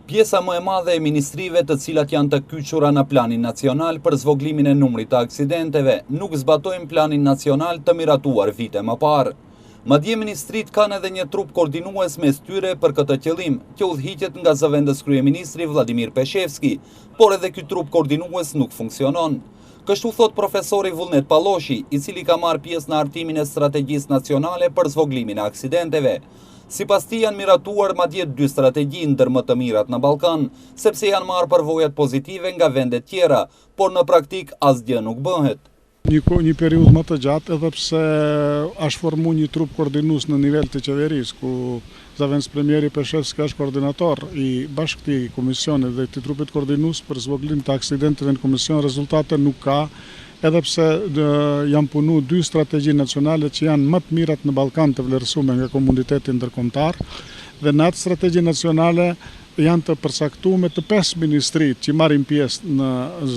Pjesa më e madhe e ministrive të cilat janë të kyçura në planin nacional për zvoglimin e numrit të aksidenteve nuk zbatojnë planin nacional të miratuar vite më parë. Madje ministrit kanë edhe një trup koordinues mes tyre për këtë qëllim, që udhëhiqet nga zëvendës kryeministri Vladimir Peshevski, por edhe ky trup koordinues nuk funksionon. Kështu thot profesori Vullnet Palloshi, i cili ka marrë pjesë në hartimin e strategjisë nacionale për zvoglimin e aksidenteve. Sipas tij janë miratuar madje 2 strategji ndër më të mirat në Ballkan, sepse janë marrë përvojat pozitive nga vendet tjera, por në praktik asgjë nuk bëhet. Një periudhë më të gjatë, edhe pse është formu një trup koordinues në nivel të qeverisë, ku zëvendës premieri Peshevski është koordinator i bashkë këtij komisioni dhe këtij trupit koordinues për zvoglim të aksidenteve në komision, rezultate nuk ka, edhe pse janë punu 2 strategji nacionale që janë më të mirat në Ballkan të vlerësuar nga komuniteti ndërkombëtar, dhe në atë strategji nacionale janë të përcaktuar të 5 ministrit që marrin pjesë në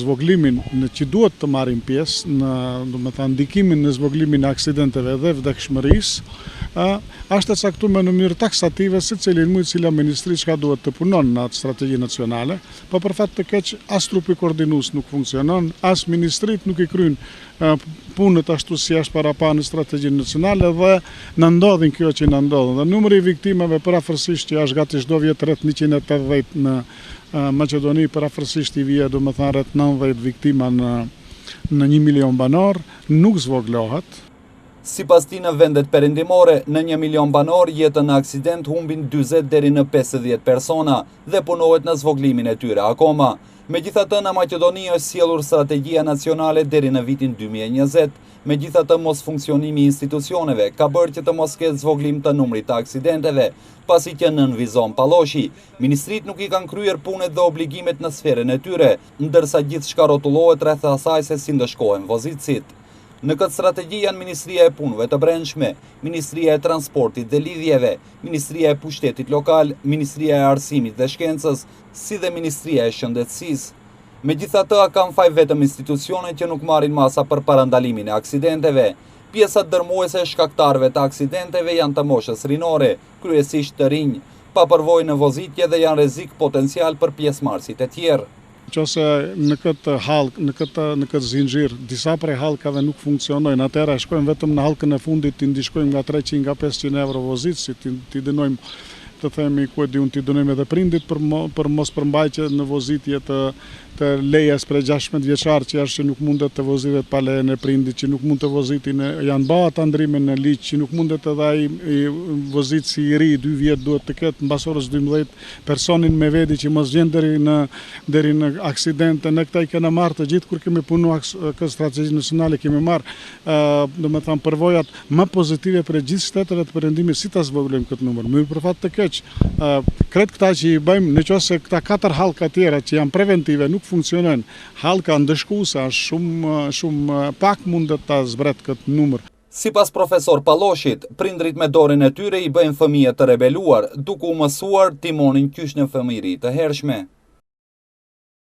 zvoglimin, që duhet të marrin pjesë në ndikimin në zvoglimin e aksidenteve dhe vdekshmërisë, është e caktuar në mënyrë taksative secilin muj cila ministri çka duhet të punon në atë strategji nacionale, por për fat të keq as trupi koordinues nuk funksionon, as ministrit nuk i kryjnë punët ashtu si është parapa në strategjinë nacionale dhe në ndodhin kjo që në ndodhin. Dhe numri i viktimave parafërsisht që është gati çdo vit rreth 180 në Maqedoni, parafërsisht i vije domethënë rreth 90 viktima në 1 milion banor, nuk zvoglohet. Sipas tij në vendet perëndimore, në 1 milion banor jetën në aksident humbin 40 deri në 50 persona dhe punohet në zvoglimin e tyre akoma. Megjithatë, në Maqedoni është sjellur strategjia nacionale deri në vitin 2020, megjithatë mos funksionimi i institucioneve ka bërë që të mos ketë zvoglim të numrit të aksidenteve, pasi që nënvizon Palloshi, ministrit nuk i kanë kryer punët dhe obligimet në sferën e tyre, ndërsa gjithçka rrotullohet rreth asaj se si ndëshkohen vozitësit. Në këtë strategji janë Ministria e Punëve të Brendshme, Ministria e Transportit dhe Lidhjeve, Ministria e Pushtetit Lokal, Ministria e Arsimit dhe Shkencës, si dhe Ministria e Shëndetësisë. Megjithatë, kanë faj vetëm institucione që nuk marrin masa për parandalimin e aksidenteve. Pjesat dërmuese e shkaktarëve të aksidenteve janë të moshës rinore, kryesisht të rinj, pa përvojë në vozitje dhe janë rrezik potencial për pjesëmarrësit e tjerë. Nëse në këtë hallk, në këtë zinxhir, disa prej hallkave nuk funksionojnë, atëherë shkojmë vetëm në hallkën e fundit, ti ndishkojmë nga 300 nga 500 euro vozitës, ti dënojmë, të themi ku e diun, ti dënojmë edhe prindit për mos përmbajtje në vozitje të lejes për 16 vjeçar që është që nuk mundet të vozitet pa lejen e prindit, që nuk mund të vozitin, janë bërë ata ndrimin në ligj, që nuk mundet edhe ai vozit si i ri 2 vjet duhet të ketë mbas orës 12 personin me veti që mos gjen deri në aksidente. Ne këta i kena marrë të gjithë kur kemi punuar këtë strategji nacionale, kemi marrë domethënë përvojat më pozitive për gjithë shtetet të perëndimit si ta zvoglojmë këtë numër. Më për fat të keq, kretë këta që i bëjmë, nëse këta 4 hallka tjera që janë preventive nuk funksionojnë, hallka ndëshkuese është shumë pak mundet ta zbret këtë numër. Sipas profesor Palloshit, prindrit me dorën e tyre i bëjnë fëmijë të rebeluar, duke u mësuar timonin qysh në fëmijëri të hershme.